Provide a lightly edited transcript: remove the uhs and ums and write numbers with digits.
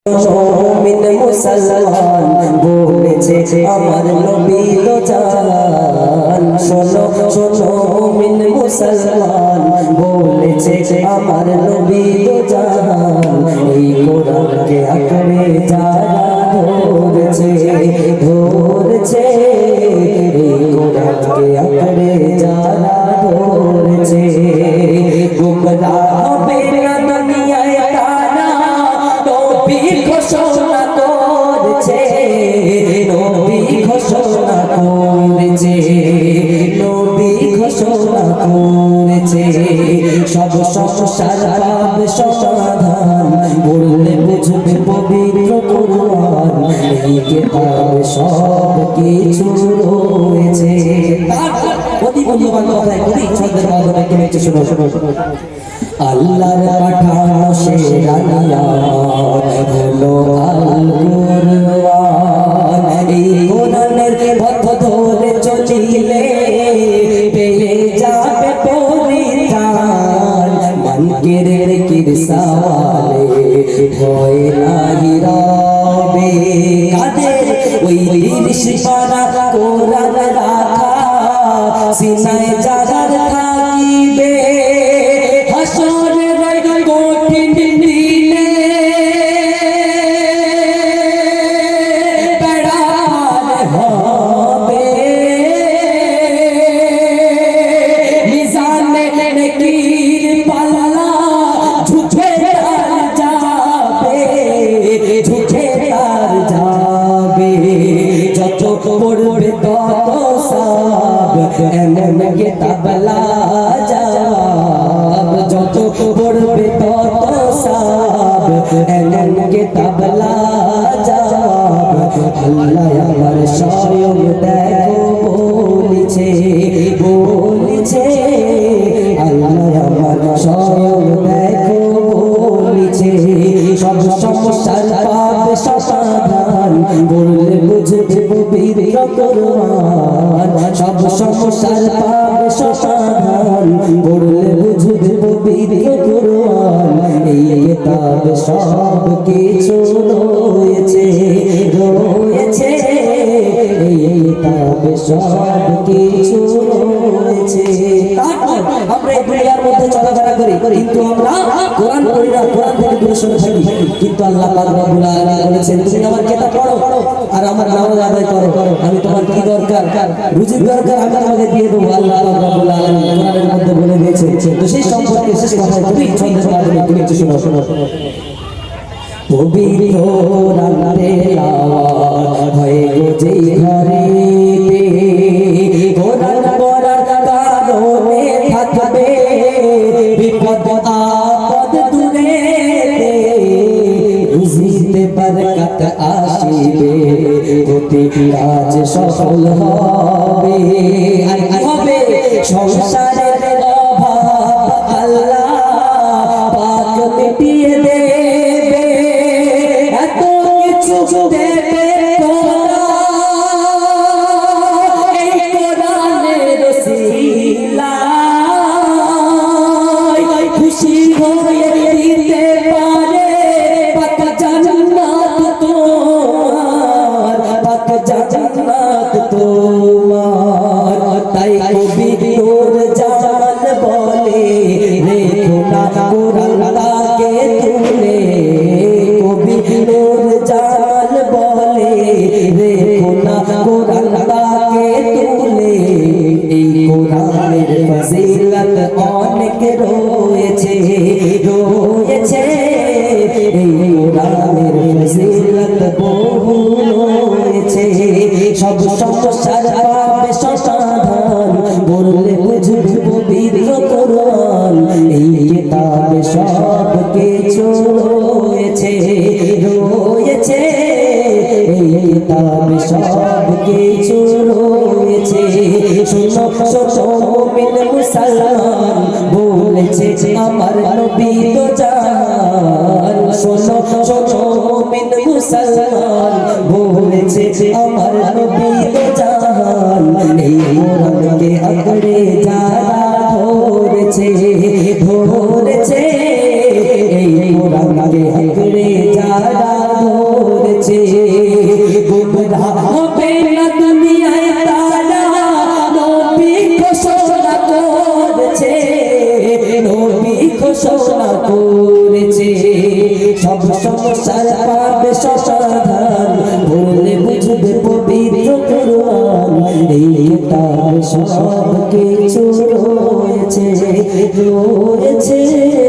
মুমিন মুসলমান বলেছে আমার নবী তো জান। শোনো শোনো মুমিন মুসলমান বলেছে আমার নবী তো জান। এই কোরআনকে আঁকড়ে যারা ধরেছে ধরেছে, এই কোরআনকে আঁকড়ে যারা ধরেছে গুমরাহ হবে না দুনিয়ায় তারা। নবী ঘোষণা করেছে, নবী ঘোষণা করেছে, নবী ঘোষণা করেছে সব সমস্যার পাবে সমাধান। বললে বুঝবে পবিত্র কোরআন, এই কিতাবে সব কিছু রয়েছে। অতি মূল্যবান কথা কবি ছন্দের মাধ্যমে কেমন শোনো শোনো শোনো। আল্লাহর পাঠানো সেরা নিয়ামত হলো আল কুরআন। এই কোরআনের পথ ধরে চলিলে পেয়ে যাবে পরিত্রাণ। মানকের কিরসালে ভয় নাই রবে, কাদের ওই তিরিশ পারা কোরআন রাখা সিনায় যারা থাকিবে হাসরের কঠিন দিনে পার হবে। মিজানে নেকির পাল্লা ঝুঁকে তার যাবে, ঝুঁকে তার যাবে। যত পড়বে তত সব এমন কিতাব লাজবাব। যত পড়বে তত সব এমন কিতাব লাজবাব। আল্লাহ আমার স্বয়ং দেখো বলেছে বলেছে, আল্লাহ আমার স্বয়ং দেখো বলেছে সব সমস্যার পাবে সমাধান। বললে বুঝবে পবিত্র কোরআন, সব সমস্যার পাবে সমাধান। বললে বুঝবে পবিত্র কোরআন, এই কিতাবে সব কিছু রয়েছে রয়েছে, এই কিতাবে সব কিছু রয়েছে। আমরা এই দুনিয়ার মধ্যে চলাফেরা করি, কিন্তু আমরা কোরআন পড়ি না, কোরআন থেকে দূরে সরে থাকি। কিন্তু আল্লাহ পাক রব্বুল আলামিন বলেছেন তুমি আমার কিতাব পড়ো আর আমার নামাজ আদায় করো। আমি তোমার কি দরকার, রুজির দরকার আমি তোমাকে দিয়ে দেবো। আল্লাহ পাক রব্বুল আলামিন কোরআনের মধ্যে বলে দিয়েছে। তো সেই সম্পর্কে শেষ কথা খুবই ছন্দের মাধ্যমে তুমি একটু শোনো শোনো। পবিত্র রাতে আওয়াজ হয় গো যেই ঘরেতে, কোরআন পড়ার কারণে থাকবে বিপদ আপদ দূরে। রুজিতে বরকত আসিবে, প্রতিটি কাজ সফল হবে। আর হবে সংসারের অভাব আল্লাহ পাক মিটিয়ে দেবে। এত কিছু দেবে এই কোরআনের ওসিলায়, খুশি হয়ে দিতে পারে পাক জান্নাত তোমার, পাক জান্নাত তোমার। তাই কবি নূর জামান বলে রেখো না কোরআনটাকে তুলে। কবি নূর জামান বলে রেখো না কোরআনটাকে তুলে। এই কোরআনের ফজিলত অনেক রয়েছে রয়েছে, এই কোরআনের ফজিলত বহু রয়েছে। সব সমস্যার পাবে সমাধান, বললে বুঝবে পবিত্র কোরআন, এই কিতাবে সব কিছু রয়েছে রয়েছে, এই কিতাবে সব কিছু রয়েছে। শোনো শোনো মুমিন মুসলমান বলেছে আমার নবী তো জান। শোনো শোনো মুমিন মুসলমান বলেছে আমার নবী তো জান। এই কোরআনকে আঁকড়ে যারা ধরেছে ধরেছে, এই কোরআনকে আঁকড়ে যারা সব সমস্যার পাবে সমাধান পড়লে বুঝবে পবিত্র কোরআন এই কিতাবে সব কিছু রয়েছে রয়েছে